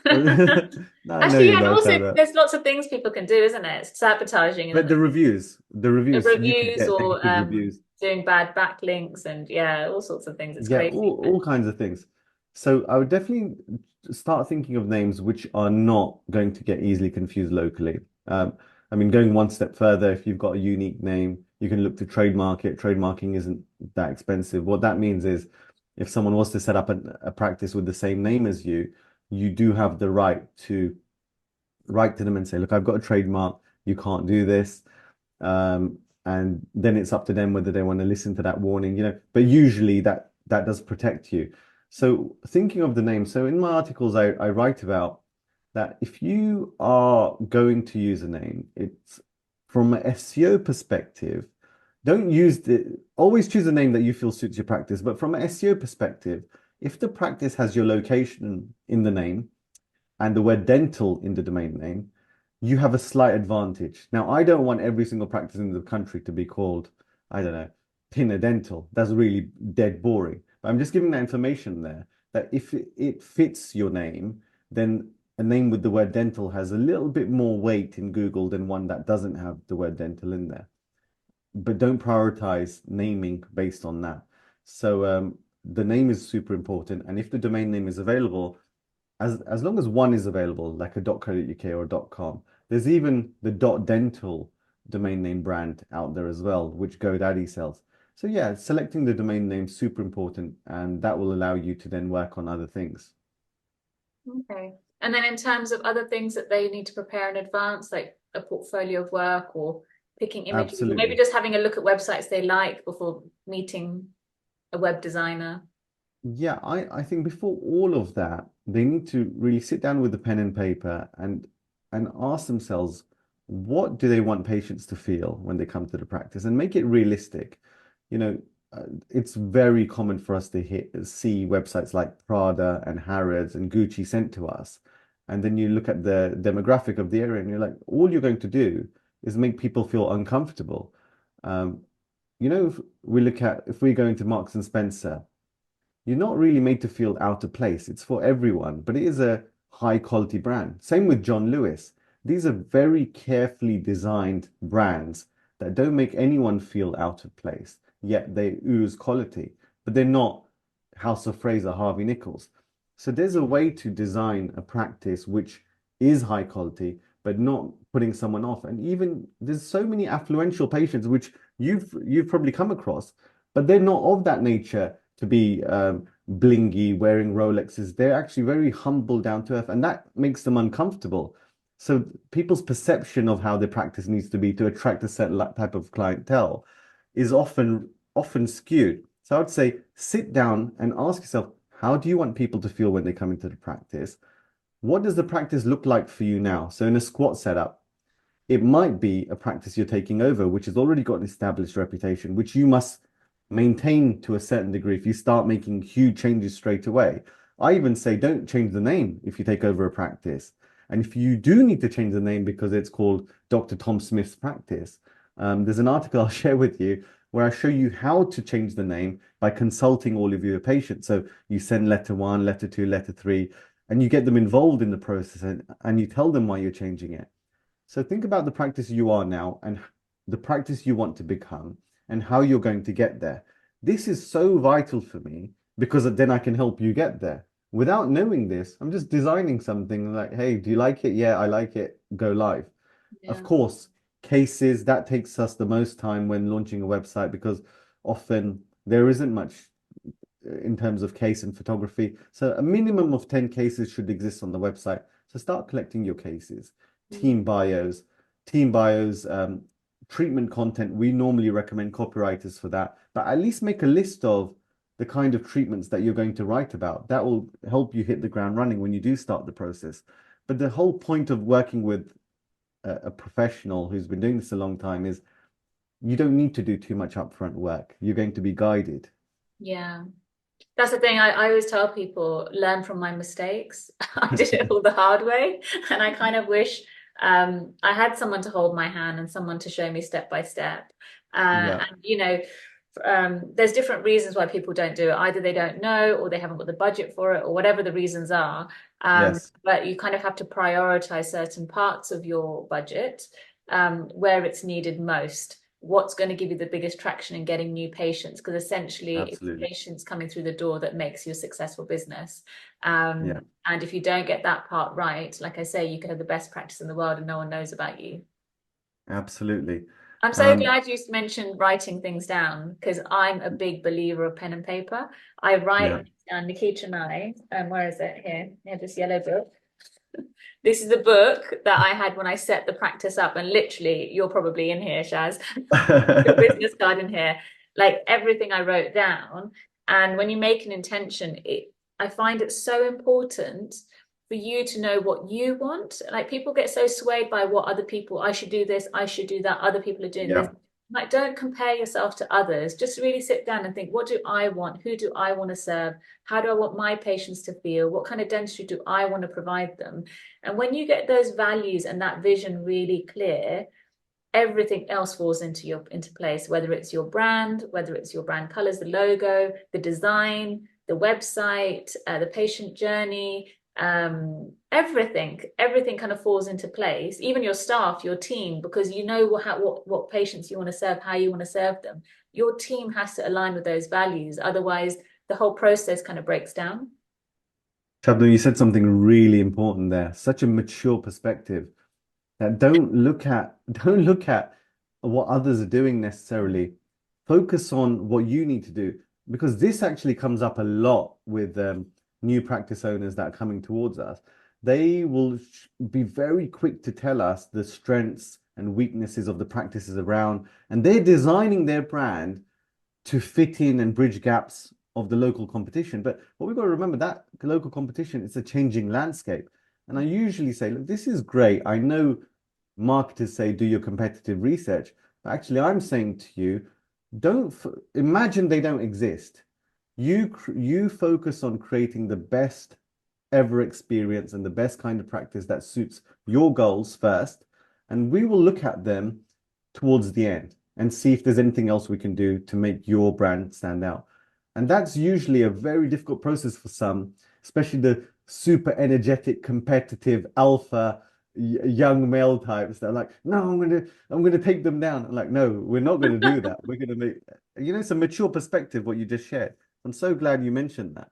that. I know Actually, you're and not also like that. there's lots of things people can do, isn't it? Sabotaging But them, the reviews, you could reviews get or negative reviews. doing bad backlinks and yeah, all sorts of things. It's Yeah, crazy. all kinds of things. So I would definitely start thinking of names which are not going to get easily confused locally. I mean, going one step further, if you've got a unique name, you can look to trademark it. Trademarking isn't that expensive. What that means is if someone was to set up a practice with the same name as you do have the right to write to them and say, look, I've got a trademark. You can't do this. And then it's up to them whether they want to listen to that warning, you know. But usually that does protect you. So thinking of the name, so in my articles I write about that if you are going to use a name, it's from an SEO perspective, don't use always choose a name that you feel suits your practice. But from an SEO perspective, if the practice has your location in the name and the word dental in the domain name, you have a slight advantage. Now, I don't want every single practice in the country to be called, I don't know, Pinner Dental. That's really dead boring. But I'm just giving that information there that if it fits your name, then a name with the word dental has a little bit more weight in Google than one that doesn't have the word dental in there. But don't prioritize naming based on that. So the name is super important. And if the domain name is available, as long as one is available, like a .co.uk or a .com, there's even the .dental domain name brand out there as well, which GoDaddy sells. So yeah, selecting the domain name is super important, and that will allow you to then work on other things. Okay. And then in terms of other things that they need to prepare in advance, like a portfolio of work or picking images, or maybe Absolutely. just having a look at websites they like before meeting a web designer. Yeah, I think before all of that, they need to really sit down with the pen and paper and ask themselves, what do they want patients to feel when they come to the practice and make it realistic. You know, it's very common for us to see websites like Prada and Harrods and Gucci sent to us. And then you look at the demographic of the area and you're like, all you're going to do is make people feel uncomfortable. Um, you know, if we go into Marks and Spencer, you're not really made to feel out of place. It's for everyone, but it is a high quality brand. Same with John Lewis. These are very carefully designed brands that don't make anyone feel out of place, yet they ooze quality, but they're not House of Fraser, Harvey Nichols. So there's a way to design a practice which is high quality, but not putting someone off. And even there's so many affluential patients which you've probably come across, but they're not of that nature to be blingy, wearing Rolexes. They're actually very humble, down to earth, and that makes them uncomfortable. So people's perception of how their practice needs to be to attract a certain type of clientele is often skewed. So I would say sit down and ask yourself, how do you want people to feel when they come into the practice? What does the practice look like for you now? So in a squat setup, it might be a practice you're taking over, which has already got an established reputation, which you must maintain to a certain degree if you start making huge changes straight away. I even say don't change the name if you take over a practice. And if you do need to change the name because it's called Dr. Tom Smith's practice, there's an article I'll share with you where I show you how to change the name by consulting all of your patients. So you send letter one, letter two, letter three, and you get them involved in the process and you tell them why you're changing it. So think about the practice you are now and the practice you want to become and how you're going to get there. This is so vital for me because then I can help you get there. Without knowing this, I'm just designing something like, hey, do you like it? Yeah, I like it. Go live. Of Yeah. course, cases, that takes us the most time when launching a website because often there isn't much in terms of case and photography. So a minimum of 10 cases should exist on the website. So start collecting your cases, Mm. team bios, team bios, treatment content. We normally recommend copywriters for that, but at least make a list of the kind of treatments that you're going to write about. That will help you hit the ground running when you do start the process. But the whole point of working with a professional who's been doing this a long time is you don't need to do too much upfront work. You're going to be guided. Yeah. That's the thing. I always tell people, learn from my mistakes. I did it all the hard way. And I kind of wish I had someone to hold my hand and someone to show me step by step. Yeah. And, there's different reasons why people don't do it. Either they don't know or they haven't got the budget for it or whatever the reasons are. Yes. But you kind of have to prioritize certain parts of your budget where it's needed most. What's going to give you the biggest traction in getting new patients, because essentially it's Absolutely. patients coming through the door that makes you a successful business. Yeah. And if you don't get that part right, like I say, you could have the best practice in the world and no one knows about you. Absolutely. I'm so Um, glad you mentioned writing things down, because I'm a big believer of pen and paper. I yeah. write down Nikita and I, where is it? Here, this yellow book. This is the book that I had when I set the practice up, and literally, you're probably in here, Shaz. Your business card in here, like everything I wrote down. And when you make an intention, I find it so important for you to know what you want. Like people get so swayed by what other people, I should do this, I should do that, other people are doing this. Yeah. Like, don't compare yourself to others. Just really sit down and think, what do I want? Who do I want to serve? How do I want my patients to feel? What kind of dentistry do I want to provide them? And when you get those values and that vision really clear, everything else falls into place, whether it's your brand, whether it's your brand colors, the logo, the design, the website, the patient journey, everything kind of falls into place. Even your staff, your team, because you know what patients you want to serve, how you want to serve them. Your team has to align with those values, otherwise the whole process kind of breaks down. Shabnam, you said something really important there. Such a mature perspective that don't look at what others are doing necessarily. Focus on what you need to do because this actually comes up a lot with new practice owners that are coming towards us. They will be very quick to tell us the strengths and weaknesses of the practices around, and they're designing their brand to fit in and bridge gaps of the local competition. But what we've got to remember that local competition is a changing landscape. And I usually say, look, this is great. I know marketers say do your competitive research, but actually I'm saying to you, don't imagine they don't exist. You focus on creating the best ever experience and the best kind of practice that suits your goals first, and we will look at them towards the end and see if there's anything else we can do to make your brand stand out. And that's usually a very difficult process for some, especially the super energetic, competitive, alpha young male types that are like, no, I'm gonna take them down. I'm like, no, we're not gonna do that. We're gonna make, it's a mature perspective what you just shared. I'm so glad you mentioned that.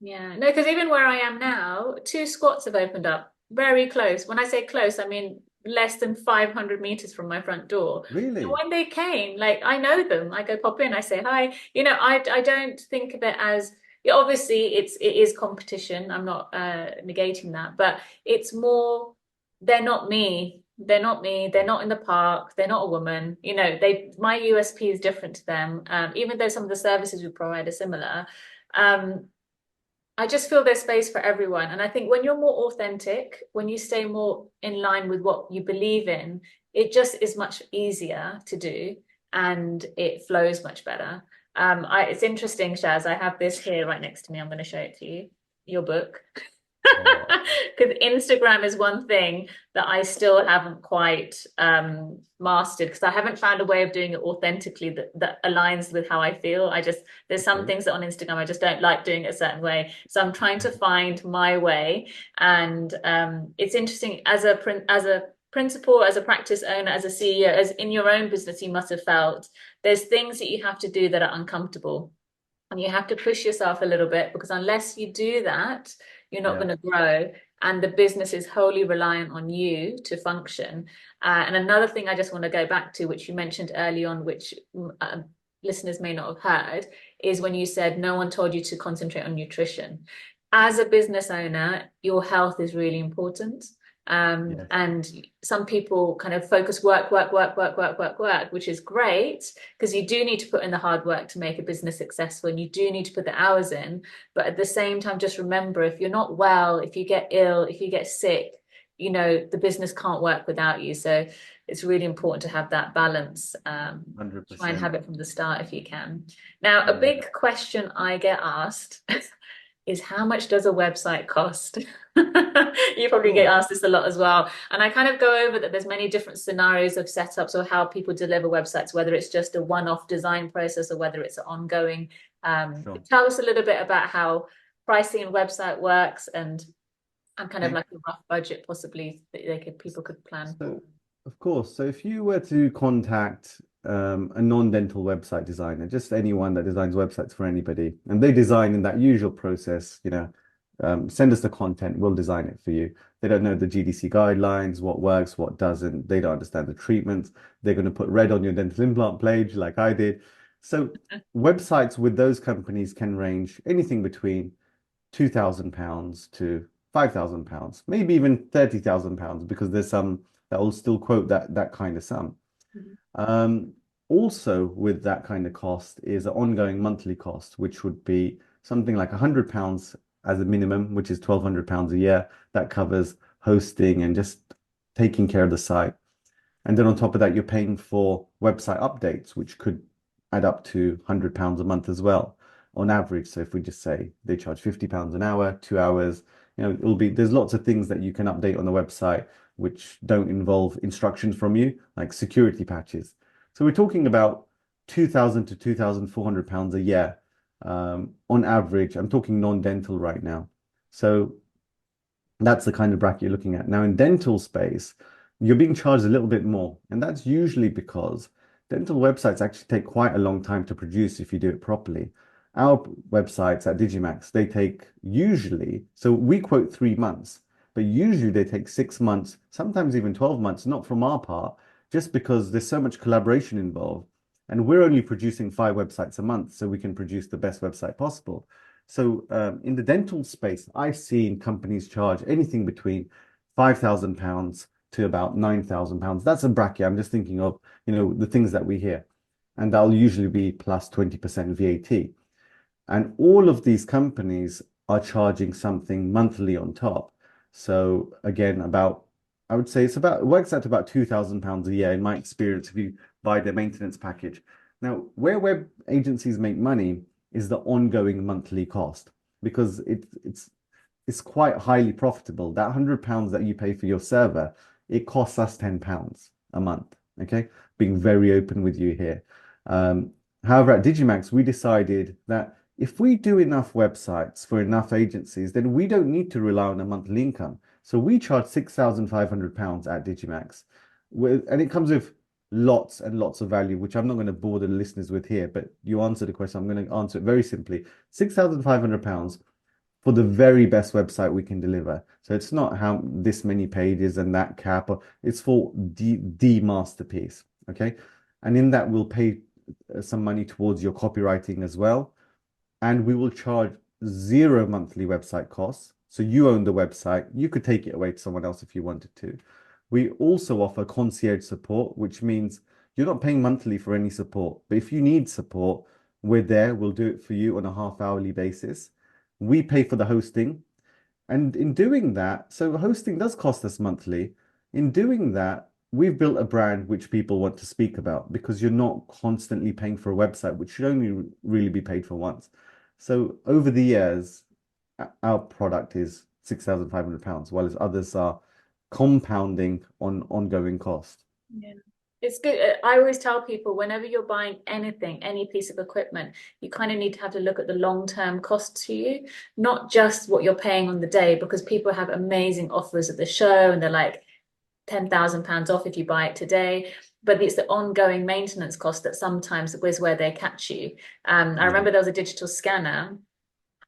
Yeah, no, because even where I am now, two squats have opened up very close. When I say close, I mean less than 500 meters from my front door. And Really? when they came, like I know them. I go pop in, I say hi. I don't think of it as, yeah, obviously it is competition. I'm not negating that, but it's more they're not me. They're not me. They're not in the park. They're not a woman. You know, my USP is different to them. Even though some of the services we provide are similar, um, I just feel there's space for everyone. And I think when you're more authentic, when you stay more in line with what you believe in, it just is much easier to do and it flows much better. It's interesting, Shaz. I have this here right next to me. I'm going to show it to you, your book. Oh, Because Instagram is one thing that I still haven't quite mastered because I haven't found a way of doing it authentically that aligns with how I feel. There's some okay. things that on Instagram I just don't like doing it a certain way. So I'm trying to find my way. And it's interesting as a principal, as a practice owner, as a CEO, as in your own business, you must have felt there's things that you have to do that are uncomfortable. And you have to push yourself a little bit because unless you do that, you're not Yeah. going to grow. And the business is wholly reliant on you to function. And another thing I just want to go back to, which you mentioned early on, which listeners may not have heard, is when you said no one told you to concentrate on nutrition. As a business owner, your health is really important. Yes. And some people kind of focus work, which is great because you do need to put in the hard work to make a business successful and you do need to put the hours in. But at the same time, just remember if you're not well, if you get ill, if you get sick, you know, the business can't work without you. So it's really important to have that balance. Try and 100%. have it from the start if you can. Now, a Yeah. big question I get asked is how much does a website cost? You probably get Cool. asked this a lot as well. And I kind of go over that there's many different scenarios of setups or how people deliver websites, whether it's just a one-off design process or whether it's an ongoing. Sure. Tell us a little bit about how pricing and website works and kind of Okay. like a rough budget possibly that people could plan for. So, of course, so if you were to contact a non-dental website designer, just anyone that designs websites for anybody, and they design in that usual process, send us the content, we'll design it for you. They don't know the GDC guidelines, what works, what doesn't. They don't understand the treatments. They're going to put red on your dental implant page like I did. So websites with those companies can range anything between £2,000 to £5,000, maybe even £30,000, because there's some that will still quote that kind of sum. Mhm. Um, Also, with that kind of cost is an ongoing monthly cost, which would be something like £100 as a minimum, which is £1,200 a year. That covers hosting and just taking care of the site. And then on top of that, you're paying for website updates, which could add up to £100 a month as well on average. So if we just say they charge £50 an hour, 2 hours, there's lots of things that you can update on the website which don't involve instructions from you, like security patches. So we're talking about 2,000 to £2,400 a year on average. I'm talking non-dental right now. So that's the kind of bracket you're looking at. Now, in dental space, you're being charged a little bit more. And that's usually because dental websites actually take quite a long time to produce if you do it properly. Our websites at Digimax, they take usually, so we quote 3 months, but usually they take 6 months, sometimes even 12 months, not from our part, just because there's so much collaboration involved. And we're only producing 5 websites a month, so we can produce the best website possible. So in the dental space, I've seen companies charge anything between £5,000 to about £9,000. That's a bracket. I'm just thinking of, the things that we hear. And that'll usually be plus 20% VAT. And all of these companies are charging something monthly on top. So again, I would say it works out to about £2,000 a year in my experience if you buy the maintenance package. Now, where web agencies make money is the ongoing monthly cost because it's quite highly profitable. That £100 that you pay for your server, it costs us £10 a month. Okay, being very open with you here. However, at Digimax, we decided that if we do enough websites for enough agencies, then we don't need to rely on a monthly income. So we charge £6,500 at Digimax, and it comes with lots and lots of value, which I'm not going to bore the listeners with here, but you answered the question. I'm going to answer it very simply. £6,500 for the very best website we can deliver. So it's not how this many pages and that cap, it's for the masterpiece. Okay. And in that, we'll pay some money towards your copywriting as well. And we will charge zero monthly website costs. So you own the website. You could take it away to someone else if you wanted to. We also offer concierge support, which means you're not paying monthly for any support. But if you need support, we're there. We'll do it for you on a half hourly basis. We pay for the hosting. And in doing that, so hosting does cost us monthly. In doing that, we've built a brand which people want to speak about because you're not constantly paying for a website, which should only really be paid for once. So over the years, our product is £6,500, while others are compounding on ongoing cost. Yeah. It's good. I always tell people whenever you're buying anything, any piece of equipment, you kind of need to have to look at the long-term cost to you, not just what you're paying on the day, because people have amazing offers at the show and they're like £10,000 off if you buy it today. But it's the ongoing maintenance cost that sometimes is where they catch you. I remember there was a digital scanner,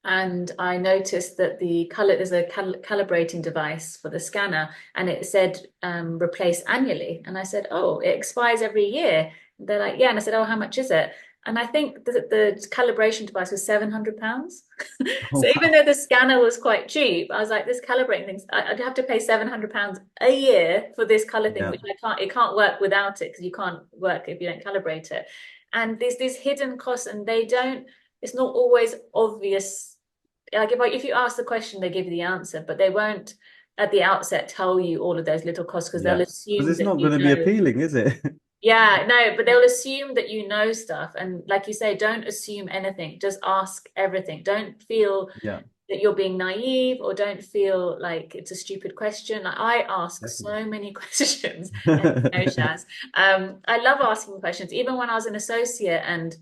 and I noticed that there's a calibrating device for the scanner, and it said replace annually. And I said, oh, it expires every year. They're like, yeah. And I said, oh, how much is it? And I think the calibration device was £700. Oh, So even wow. though the scanner was quite cheap, I was like, this calibrating thing, I'd have to pay £700 a year for this color thing, Yeah, which it can't work without it, because you can't work if you don't calibrate it. And there's these hidden costs, and it's not always obvious. Like if you ask the question, they give you the answer, but they won't at the outset tell you all of those little costs, because they'll yeah. Because assume it's that not you going to be know. appealing, is it? Yeah, no, but they'll assume that you know stuff. And like you say, don't assume anything. Just ask everything. Don't feel Yeah, that you're being naive, or don't feel like it's a stupid question. Like, I ask definitely. so many questions, as you know, Shaz. I love asking questions. Even when I was an associate and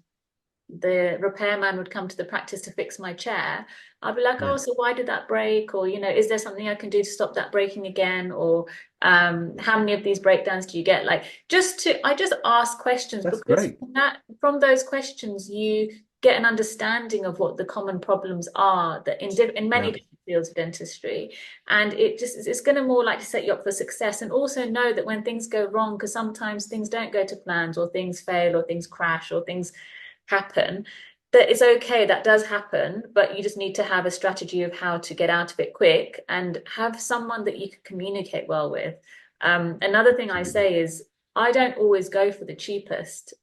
the repairman would come to the practice to fix my chair, I'd be like, Yeah, oh, so why did that break? Or, is there something I can do to stop that breaking again? Or how many of these breakdowns do you get? Like, I just ask questions, that's because great. from those questions, you get an understanding of what the common problems are that in many Yeah, different fields of dentistry. And it's going to more likely set you up for success. And also know that when things go wrong, because sometimes things don't go to plans, or things fail, or things crash, or things happen, that it's okay, that does happen, but you just need to have a strategy of how to get out of it quick, and have someone that you can communicate well with. Another thing I absolutely. say is, I don't always go for the cheapest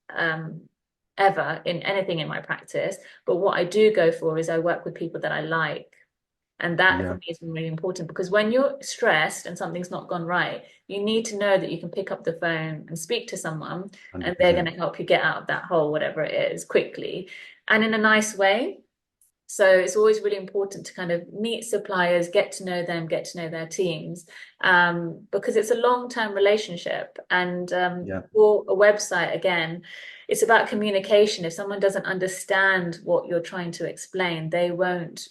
ever in anything in my practice, but what I do go for is I work with people that I like. And that for Yeah, me is really important, because when you're stressed and something's not gone right, you need to know that you can pick up the phone and speak to someone, and they're going to 100%. help you get out of that hole, whatever it is, quickly and in a nice way. So it's always really important to kind of meet suppliers, get to know them, get to know their teams, because it's a long-term relationship. And Yeah, for a website, again, it's about communication. If someone doesn't understand what you're trying to explain, they won't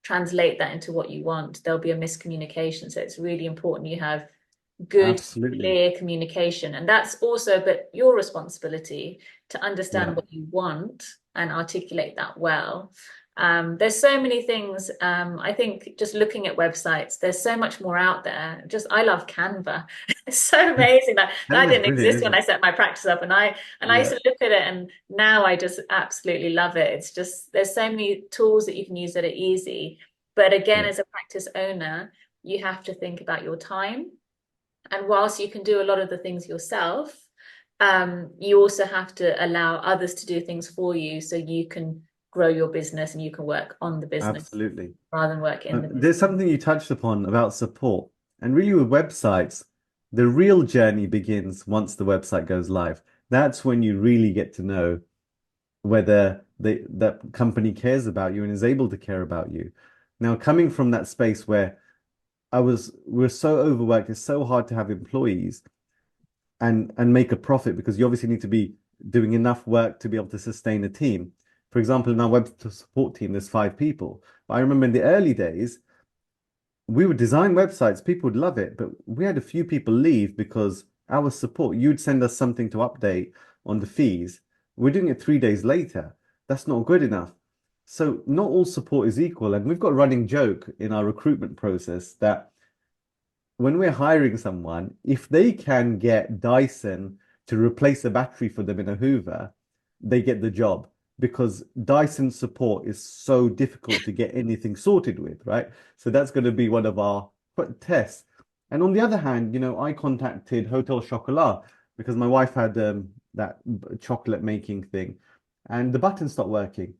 translate that into what you want. There'll be a miscommunication. So it's really important you have good, absolutely. clear communication. And that's also but your responsibility to Yeah, understand what you want and articulate that well. There's so many things. I think just looking at websites, there's so much more out there. I love Canva. It's so amazing that Canva's didn't brilliant, exist isn't when I it? set my practice up, and I used Yeah, to look at it, and now I just absolutely love it. It's just there's so many tools that you can use that are easy. But again, yeah, as a practice owner, you have to think about your time, and whilst you can do a lot of the things yourself, you also have to allow others to do things for you, so you can grow your business and you can work on the business absolutely. rather than work in the There's business. something you touched upon about support. And really, with websites, the real journey begins once the website goes live. That's when you really get to know whether that company cares about you and is able to care about you. Now, coming from that space where we're so overworked, it's so hard to have employees and make a profit, because you obviously need to be doing enough work to be able to sustain a team. For example, in our web support team, there's 5 people. But I remember in the early days, we would design websites, people would love it, but we had a few people leave because our support, you'd send us something to update on the fees. We're doing it 3 days later. That's not good enough. So not all support is equal. And we've got a running joke in our recruitment process that when we're hiring someone, if they can get Dyson to replace a battery for them in a Hoover, they get the job, because Dyson support is so difficult to get anything sorted with, right? So that's going to be one of our tests. And on the other hand, I contacted Hotel Chocolat because my wife had that chocolate making thing, and the button stopped working.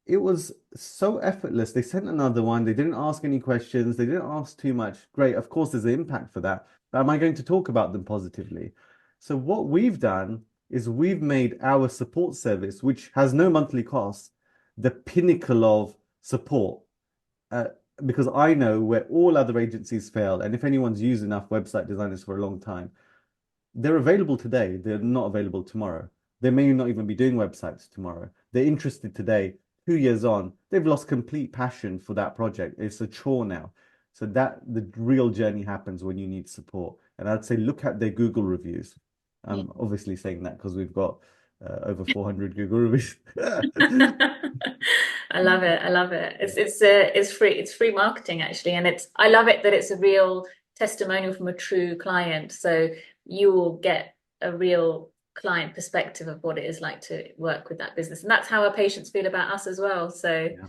It was so effortless. They sent another one. They didn't ask any questions. They didn't ask too much. Great. Of course, there's an impact for that. But am I going to talk about them positively? So what we've done is we've made our support service, which has no monthly cost, the pinnacle of support. Uh, because I know where all other agencies fail, and if anyone's used enough website designers for a long time, they're available today. They're not available tomorrow. They may not even be doing websites tomorrow. They're interested today. 2 years on, they've lost complete passion for that project. It's a chore now. So that the real journey happens when you need support. And I'd say look at their Google reviews. Yeah. I'm obviously saying that because we've got over 400 Google reviews. I love it. I love it. It's free marketing actually, and I love it that it's a real testimonial from a true client. So you will get a real client perspective of what it is like to work with that business, and that's how our patients feel about us as well. So Yeah,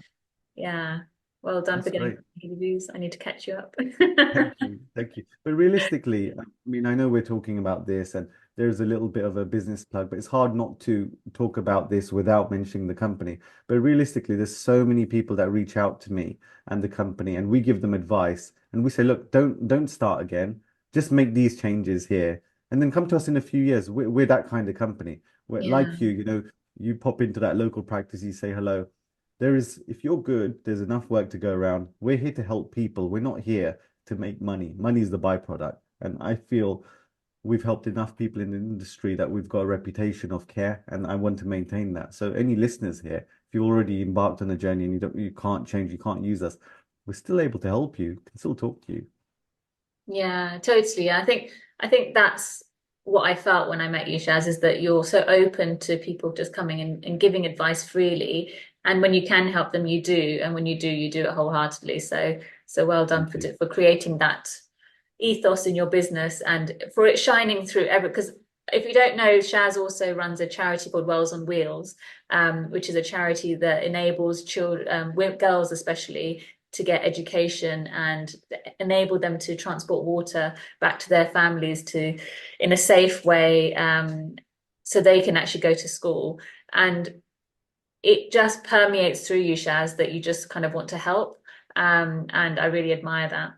yeah, well done that's for getting great. reviews. I need to catch you up. Thank you. Thank you. But realistically, I mean, I know we're talking about this and there's a little bit of a business plug, but it's hard not to talk about this without mentioning the company. But realistically, there's so many people that reach out to me and the company, and we give them advice and we say, look, don't start again. Just make these changes here and then come to us in a few years. We're that kind of company. We're Yeah. like you pop into that local practice, you say hello. If you're good, there's enough work to go around. We're here to help people. We're not here to make money. Money is the byproduct. And I feel we've helped enough people in the industry that we've got a reputation of care, and I want to maintain that. So any listeners here, if you already embarked on a journey and you can't change, you can't use us, we're still able to help you, can still talk to you. Yeah, totally. I think that's what I felt when I met you, Shaz, is that you're so open to people just coming in and giving advice freely. And when you can help them, you do. And when you do it wholeheartedly. So well done Thank you. for creating that ethos in your business and for it shining through every, because if you don't know, Shaz also runs a charity called Wells on Wheels, which is a charity that enables children, girls especially, to get education and enable them to transport water back to their families in a safe way, so they can actually go to school. And it just permeates through you, Shaz, that you just kind of want to help. And I really admire that.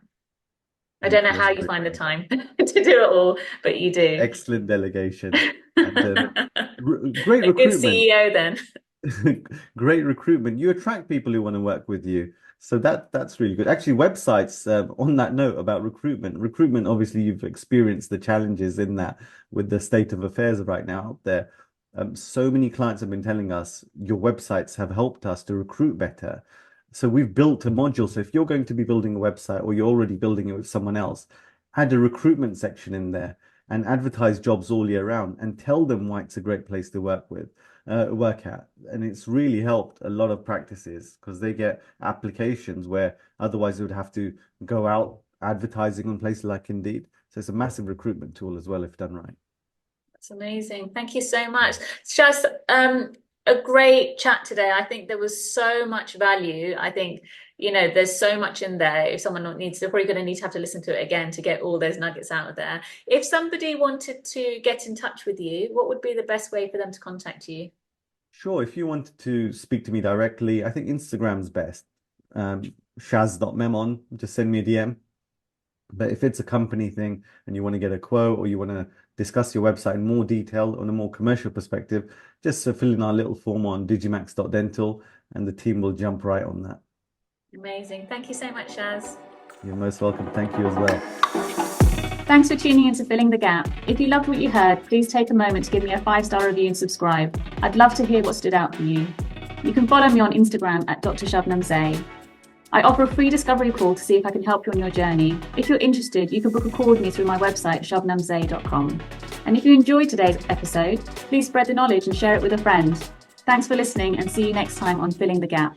I don't Thank know you. That's how you very find the kind. time to do it all, but you do. Excellent delegation and A great good recruitment. CEO then. Great recruitment. You attract people who want to work with you. So that's really good. Actually, websites, on that note about recruitment. Recruitment, obviously, you've experienced the challenges in that with the state of affairs right now out there. So many clients have been telling us your websites have helped us to recruit better. So we've built a module. So if you're going to be building a website or you're already building it with someone else, add a recruitment section in there and advertise jobs all year round and tell them why it's a great place to work at. And it's really helped a lot of practices because they get applications where otherwise they would have to go out advertising on places like Indeed. So it's a massive recruitment tool as well if done right. That's amazing. Thank you so much. Just a great chat today. I think there was so much value. I think, there's so much in there. If someone needs, they're probably going to need to have to listen to it again to get all those nuggets out of there. If somebody wanted to get in touch with you, what would be the best way for them to contact you? Sure, if you wanted to speak to me directly, I think Instagram's best. Um, Shaz.Memon, just send me a DM. But if it's a company thing and you want to get a quote or you want to discuss your website in more detail on a more commercial perspective, just fill in our little form on digimax.dental and the team will jump right on that. Amazing. Thank you so much, Shaz. You're most welcome. Thank you as well. Thanks for tuning in to Filling the Gap. If you loved what you heard, please take a moment to give me a 5-star review and subscribe. I'd love to hear what stood out for you. You can follow me on Instagram at Dr Shabnam Zai. I offer a free discovery call to see if I can help you on your journey. If you're interested, you can book a call with me through my website, shabnamzai.com. And if you enjoyed today's episode, please spread the knowledge and share it with a friend. Thanks for listening and see you next time on Filling the Gap.